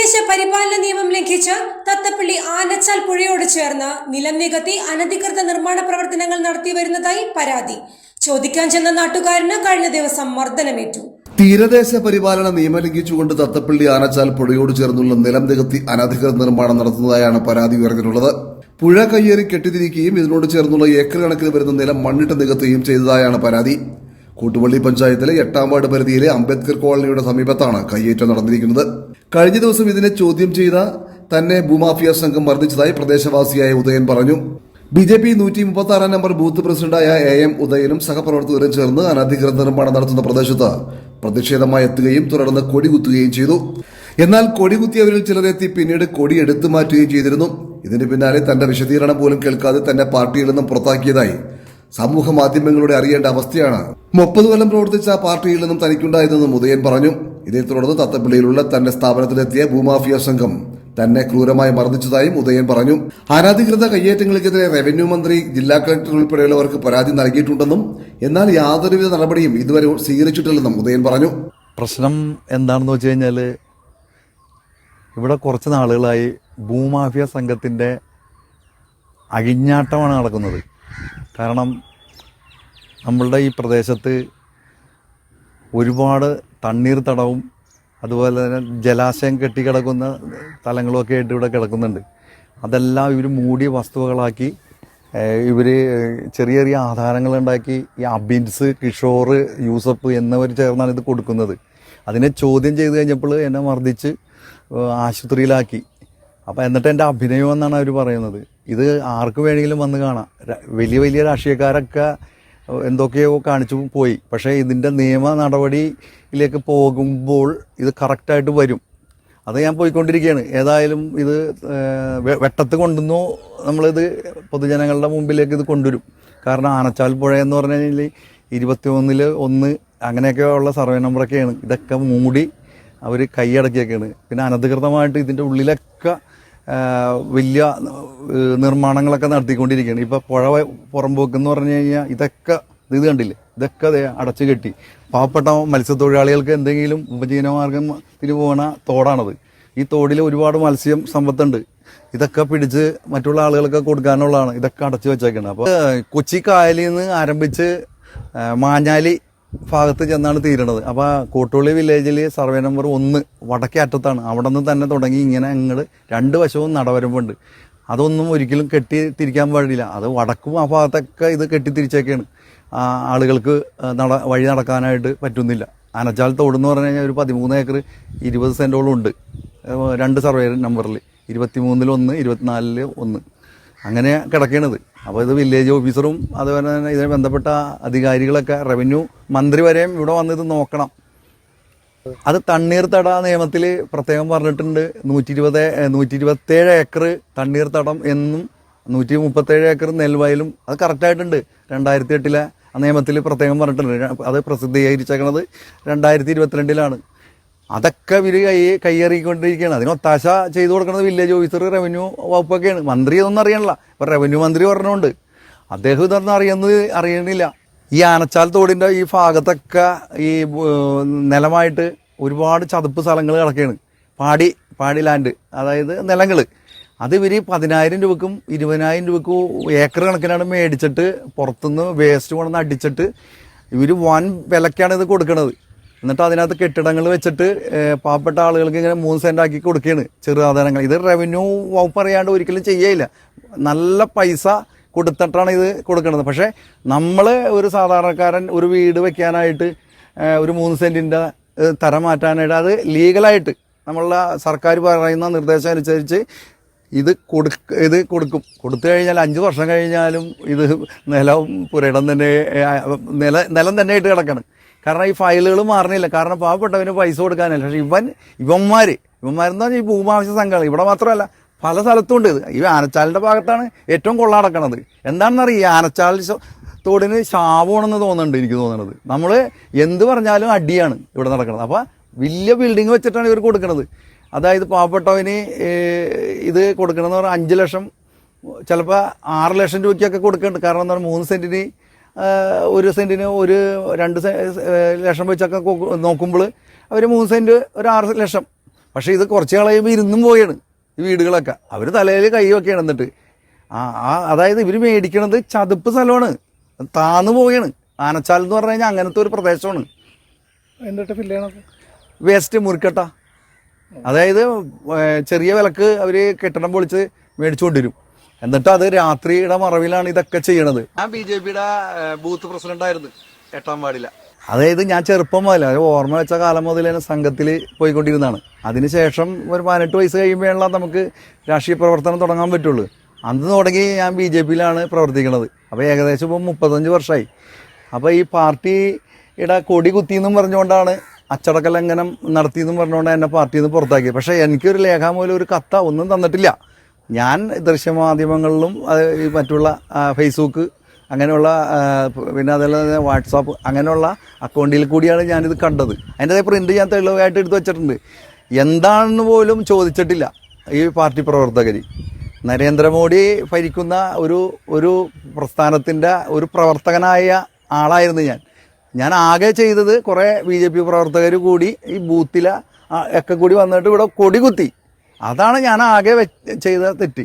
തീരദേശ പരിപാലന നിയമം ലംഘിച്ച് തത്തപ്പള്ളി ആനച്ചാൽ പുഴയോട് ചേർന്ന് നിലം നികത്തി അനധികൃത നിർമ്മാണ പ്രവർത്തനങ്ങൾ നടത്തിവരുന്നതായി പരാതി. ചോദിക്കാൻ ചെന്ന നാട്ടുകാരന് കഴിഞ്ഞ ദിവസം മർദ്ദനമേറ്റു. തീരദേശ പരിപാലന നിയമം ലംഘിച്ചുകൊണ്ട് തത്തപ്പള്ളി ആനച്ചാൽ പുഴയോട് ചേർന്നുള്ള നിലം നികത്തി അനധികൃത നിർമ്മാണം നടത്തുന്നതായാണ് പരാതി ഉയർന്നിട്ടുള്ളത്. പുഴ കയ്യേറി കെട്ടിത്തിരിക്കുകയും ഇതിനോട് ചേർന്നുള്ള ഏക്കർ കണക്കിന് വരുന്ന നിലം മണ്ണിട്ട് നികത്തുകയും ചെയ്തതായാണ് പരാതി. കൂട്ടുപള്ളി പഞ്ചായത്തിലെ 8ാം വാർഡ് പരിധിയിലെ അംബേദ്കർ കോളനിയുടെ സമീപത്താണ് കയ്യേറ്റം നടന്നിരിക്കുന്നത്. കഴിഞ്ഞ ദിവസം ഇതിനെ ചോദ്യം ചെയ്ത തന്നെ ഭൂമാഫിയ സംഘം മർദ്ദിച്ചതായി പ്രദേശവാസിയായ ഉദയൻ പറഞ്ഞു. BJP 136 നമ്പർ ബൂത്ത് പ്രസിഡന്റായ AM ഉദയനും സഹപ്രവർത്തകരും ചേർന്ന് അനധികൃത നിർമ്മാണം നടത്തുന്ന പ്രദേശത്ത് പ്രതിഷേധമായി എത്തുകയും തുടർന്ന് കൊടി കുത്തുകയും ചെയ്തു. എന്നാൽ കൊടി കുത്തിയവരിൽ ചിലരെത്തി പിന്നീട് കൊടി എടുത്തു മാറ്റുകയും ചെയ്തിരുന്നു. ഇതിന് പിന്നാലെ തന്റെ വിശദീകരണം പോലും കേൾക്കാതെ തന്നെ പാർട്ടിയിൽ നിന്നും പുറത്താക്കിയതായി സമൂഹ മാധ്യമങ്ങളിലൂടെ അറിയേണ്ട അവസ്ഥയാണ് 30 കൊല്ലം പ്രവർത്തിച്ച പാർട്ടിയിൽ നിന്നും തനിക്കുണ്ടായതെന്നും ഉദയൻ പറഞ്ഞു. ഇതേ തുടർന്ന് തത്തപ്പള്ളിയിലുള്ള തന്റെ സ്ഥാപനത്തിലെത്തിയ ഭൂമാഫിയ സംഘം തന്നെ ക്രൂരമായി മർദ്ദിച്ചതായും ഉദയൻ പറഞ്ഞു. അനധികൃത കയ്യേറ്റങ്ങൾക്കെതിരെ റവന്യൂ മന്ത്രി, ജില്ലാ കളക്ടർ ഉൾപ്പെടെയുള്ളവർക്ക് പരാതി നൽകിയിട്ടുണ്ടെന്നും എന്നാൽ യാതൊരുവിധ നടപടിയും ഇതുവരെ സ്വീകരിച്ചിട്ടില്ലെന്നും ഉദയൻ പറഞ്ഞു. പ്രശ്നം എന്താണെന്ന് വെച്ച് കഴിഞ്ഞാൽ ഇവിടെ കുറച്ച് നാളുകളായി ഭൂമാഫിയ സംഘത്തിൻ്റെ അഴിഞ്ഞാട്ടമാണ് നടക്കുന്നത്. കാരണം നമ്മളുടെ ഈ പ്രദേശത്ത് ഒരുപാട് തണ്ണീർത്തടവും അതുപോലെ തന്നെ ജലാശയം കെട്ടിക്കിടക്കുന്ന സ്ഥലങ്ങളുമൊക്കെ ആയിട്ട് ഇവിടെ കിടക്കുന്നുണ്ട്. അതെല്ലാം ഇവർ മൂടിയ വസ്തുക്കളാക്കി ഇവർ ചെറിയ ചെറിയ ആധാരങ്ങളുണ്ടാക്കി ഈ അബിൻസ്, കിഷോർ, യൂസഫ് എന്നിവർ ചേർന്നാണ് ഇത് കൊടുക്കുന്നത്. അതിനെ ചോദ്യം ചെയ്ത് കഴിഞ്ഞപ്പോൾ എന്നെ മർദ്ദിച്ച് ആശുപത്രിയിലാക്കി. അപ്പോൾ എന്നിട്ട് എൻ്റെ അഭിനയം എന്നാണ് അവർ പറയുന്നത്. ഇത് ആർക്ക് വേണമെങ്കിലും വന്ന് കാണാം. വലിയ വലിയ രാഷ്ട്രീയക്കാരൊക്കെ എന്തൊക്കെയോ കാണിച്ചു പോയി. പക്ഷേ ഇതിൻ്റെ നിയമ നടപടിയിലേക്ക് പോകുമ്പോൾ ഇത് കറക്റ്റായിട്ട് വരും. അത് ഞാൻ പോയിക്കൊണ്ടിരിക്കുകയാണ്. ഏതായാലും ഇത് വെട്ടത്ത് കൊണ്ടുവന്നു നമ്മളിത് പൊതുജനങ്ങളുടെ മുമ്പിലേക്ക് ഇത് കൊണ്ടുവരും. കാരണം ആനച്ചാൽ പുഴ എന്ന് പറഞ്ഞു കഴിഞ്ഞാൽ 21-1 അങ്ങനെയൊക്കെ ഉള്ള സർവേ നമ്പറൊക്കെയാണ്. ഇതൊക്കെ മൂടി അവർ കൈയടക്കിയൊക്കെയാണ്. പിന്നെ അനധികൃതമായിട്ട് ഇതിൻ്റെ ഉള്ളിലൊക്കെ വലിയ നിർമ്മാണങ്ങളൊക്കെ നടത്തിക്കൊണ്ടിരിക്കുകയാണ്. ഇപ്പോൾ പുഴ പുറമ്പോക്കെന്ന് പറഞ്ഞു കഴിഞ്ഞാൽ ഇതൊക്കെ ഇത് കണ്ടില്ലേ, ഇതൊക്കെ അടച്ചു കെട്ടി. പാവപ്പെട്ട മത്സ്യത്തൊഴിലാളികൾക്ക് എന്തെങ്കിലും ഉപജീവനമാർഗത്തിന് പോകുന്ന തോടാണത്. ഈ തോടിൽ ഒരുപാട് മത്സ്യം സമ്പത്തുണ്ട്. ഇതൊക്കെ പിടിച്ച് മറ്റുള്ള ആളുകൾക്ക് കൊടുക്കാനുള്ളതാണ്. ഇതൊക്കെ അടച്ചു വെച്ചേക്കുന്നത്. അപ്പോൾ കൊച്ചി കായലിൽ നിന്ന് ആരംഭിച്ച് മാഞ്ഞാലി ഭാഗത്ത് ചെന്നാണ് തീരണത്. അപ്പോൾ കോട്ടുള്ളി വില്ലേജിൽ സർവേ നമ്പർ 1 വടക്കേ അറ്റത്താണ്. അവിടെ നിന്ന് തന്നെ തുടങ്ങി ഇങ്ങനെ അങ്ങോട്ട് 2 വശവും നടവരമ്പുണ്ട്. അതൊന്നും ഒരിക്കലും കെട്ടി തിരിക്കാൻ പാടില്ല. അത് വടക്കും ആ ഭാഗത്തൊക്കെ ഇത് കെട്ടിത്തിരിച്ചൊക്കെയാണ്. ആളുകൾക്ക് വഴി നടക്കാനായിട്ട് പറ്റുന്നില്ല. ആനച്ചാൽ തോടെന്ന് പറഞ്ഞു കഴിഞ്ഞാൽ ഒരു 13 ഏക്കർ 20 സെൻറ്റോളം ഉണ്ട്. 2 സർവേ നമ്പറിൽ 23-1, 24-1 അങ്ങനെ കിടക്കണത്. അപ്പോൾ ഇത് വില്ലേജ് ഓഫീസറും അതുപോലെ തന്നെ ഇതിനെ ബന്ധപ്പെട്ട അധികാരികളൊക്കെ, റവന്യൂ മന്ത്രി വരെയും ഇവിടെ വന്നിത് നോക്കണം. അത് തണ്ണീർത്തട നിയമത്തിൽ പ്രത്യേകം പറഞ്ഞിട്ടുണ്ട്. 127 ഏക്കർ തണ്ണീർത്തടം എന്നും 137 ഏക്കർ നെൽവയലും അത് കറക്റ്റായിട്ടുണ്ട്. 2008 ആ നിയമത്തിൽ പ്രത്യേകം പറഞ്ഞിട്ടുണ്ട്. അത് പ്രസിദ്ധീകരിച്ചേക്കണത് 2022 അതൊക്കെ ഇവർ കൈയേറിക്കൊണ്ടിരിക്കുകയാണ്. അതിന് ഒത്താശ ചെയ്തു കൊടുക്കുന്നത് വില്ലേജ് ഓഫീസർ, റവന്യൂ വകുപ്പൊക്കെയാണ്. മന്ത്രി ഇതൊന്നും അറിയണില്ല. ഇപ്പം റവന്യൂ മന്ത്രി പറഞ്ഞുകൊണ്ട് അദ്ദേഹം ഇതൊന്നും അറിയണില്ല. ഈ ആനച്ചാൽ തോടിൻ്റെ ഈ ഭാഗത്തൊക്കെ ഈ നിലമായിട്ട് ഒരുപാട് ചതുപ്പ് സ്ഥലങ്ങൾ കിടക്കുകയാണ്. പാടി ലാൻഡ്, അതായത് നിലങ്ങൾ. അത് ഇവർ 10,000 രൂപക്കും 20,000 രൂപക്കും ഏക്കർ കണക്കിനാണ് മേടിച്ചിട്ട് പുറത്തുനിന്ന് വേസ്റ്റ് കൊണ്ടുവന്ന് അടിച്ചിട്ട് ഇവർ വൻ വിലക്കാണ് ഇത് കൊടുക്കുന്നത്. എന്നിട്ട് അതിനകത്ത് കെട്ടിടങ്ങൾ വെച്ചിട്ട് പാവപ്പെട്ട ആളുകൾക്ക് ഇങ്ങനെ 3 സെൻറ്റ് ആക്കി കൊടുക്കുകയാണ് ചെറു ആധാരങ്ങൾ. ഇത് റവന്യൂ വകുപ്പ് അറിയാണ്ട് ഒരിക്കലും ചെയ്യയില്ല. നല്ല പൈസ കൊടുത്തിട്ടാണ് ഇത് കൊടുക്കുന്നത്. പക്ഷേ നമ്മൾ ഒരു സാധാരണക്കാരൻ ഒരു വീട് വെക്കാനായിട്ട് ഒരു 3 സെൻറ്റിൻ്റെ തരം മാറ്റാനായിട്ട് അത് ലീഗലായിട്ട് നമ്മളുടെ സർക്കാർ പറയുന്ന നിർദ്ദേശം അനുസരിച്ച് ഇത് കൊടുക്കും. കൊടുത്തു കഴിഞ്ഞാൽ 5 വർഷം കഴിഞ്ഞാലും ഇത് നിലം പുരയിടം തന്നെ നിലം തന്നെ ആയിട്ട് കിടക്കണം. കാരണം ഈ ഫയലുകൾ മാറണില്ല. കാരണം പാവപ്പെട്ടവന് പൈസ കൊടുക്കാനല്ല. പക്ഷേ ഇവന്മാരെന്ന് പറഞ്ഞാൽ ഈ ഭൂമാവശ്യ സംഘങ്ങൾ ഇവിടെ മാത്രമല്ല പല സ്ഥലത്തും ഉണ്ട്. ഈ ആനച്ചാലിൻ്റെ ഭാഗത്താണ് ഏറ്റവും കൊള്ള നടക്കണത്. എന്താണെന്നറിയാം, ഈ ആനച്ചാൽ തോടിന് ശാപമാണെന്ന് തോന്നുന്നുണ്ട് എനിക്ക് തോന്നുന്നത്. നമ്മൾ എന്ത് പറഞ്ഞാലും അടിയാണ് ഇവിടെ നടക്കുന്നത്. അപ്പോൾ വലിയ ബിൽഡിങ് വെച്ചിട്ടാണ് ഇവർ കൊടുക്കുന്നത്. അതായത് പാവപ്പെട്ടവന് ഇത് കൊടുക്കണമെന്ന് പറഞ്ഞാൽ 5 ലക്ഷം, ചിലപ്പോൾ 6 ലക്ഷം രൂപയ്ക്കൊക്കെ കൊടുക്കുന്നുണ്ട്. കാരണം എന്താ പറയുക, 3 സെൻറ്റിന് 1 സെൻറ്റിന് 2 ലക്ഷം വെച്ചൊക്കെ നോക്കുമ്പോൾ അവർ 3 സെൻറ്റ് 6 ലക്ഷം പക്ഷേ ഇത് കുറച്ച് കളയുമ്പോൾ ഇരുന്നും പോവുകയാണ് ഈ വീടുകളൊക്കെ. അവർ തലയിൽ കൈ വെക്കുകയാണ്. എന്നിട്ട് അതായത് ഇവർ മേടിക്കണത് ചതുപ്പ് സ്ഥലമാണ്, താന്നു പോവുകയാണ്. ആനച്ചാൽ എന്ന് പറഞ്ഞു കഴിഞ്ഞാൽ അങ്ങനത്തെ ഒരു പ്രദേശമാണ്. എന്നിട്ട് ഫില്ലാണ് വേസ്റ്റ് മുറിക്കട്ട, അതായത് ചെറിയ വിലക്ക് അവർ കെട്ടിടം പൊളിച്ച് മേടിച്ചു കൊണ്ടുവരും. എന്നിട്ട് അത് രാത്രിയുടെ മറവിലാണ് ഇതൊക്കെ ചെയ്യണത്. ഞാൻ BJPയുടെ ബൂത്ത് പ്രസിഡന്റ് ആയിരുന്നു 8ാം വാർഡില. അതായത് ഞാൻ ചെറുപ്പം മുതൽ ഓർമ്മ വെച്ച കാലം മുതൽ തന്നെ സംഘത്തിൽ പോയിക്കൊണ്ടിരുന്നതാണ്. അതിനുശേഷം ഒരു 18 വയസ്സ് കഴിയുമ്പോഴാണ് നമുക്ക് രാഷ്ട്രീയ പ്രവർത്തനം തുടങ്ങാൻ പറ്റുള്ളൂ. അന്ന് തുടങ്ങി ഞാൻ BJPയിലാണ് പ്രവർത്തിക്കുന്നത്. അപ്പോൾ ഏകദേശം ഇപ്പോൾ 35 വർഷമായി. അപ്പോൾ ഈ പാർട്ടിയുടെ കൊടി കുത്തിയെന്നും പറഞ്ഞുകൊണ്ടാണ് അച്ചടക്ക ലംഘനം നടത്തിയെന്നും പറഞ്ഞുകൊണ്ട് എന്നെ പാർട്ടിയിൽ നിന്ന് പുറത്താക്കിയത്. പക്ഷേ എനിക്കൊരു രേഖാമൂലം ഒരു കത്ത ഒന്നും തന്നിട്ടില്ല. ഞാൻ ദൃശ്യമാധ്യമങ്ങളിലും മറ്റുള്ള ഫേസ്ബുക്ക് അങ്ങനെയുള്ള പിന്നെ അതേപോലെ തന്നെ വാട്സാപ്പ് അങ്ങനെയുള്ള അക്കൗണ്ടിൽ കൂടിയാണ് ഞാനിത് കണ്ടത്. അതിൻ്റെ പ്രിൻ്റ് ഞാൻ തെളിവായിട്ട് എടുത്ത് വെച്ചിട്ടുണ്ട്. എന്താണെന്ന് പോലും ചോദിച്ചിട്ടില്ല ഈ പാർട്ടി പ്രവർത്തകർ. നരേന്ദ്രമോദി ഭരിക്കുന്ന ഒരു പ്രസ്ഥാനത്തിൻ്റെ ഒരു പ്രവർത്തകനായ ആളായിരുന്നു ഞാൻ ആകെ ചെയ്തത് കുറേ BJP പ്രവർത്തകർ കൂടി ഈ ബൂത്തിലെ ഒക്കെ കൂടി വന്നിട്ട് ഇവിടെ കൊടി കുത്തി. അതാണ് ഞാൻ ആകെ ചെയ്ത തെറ്റ്.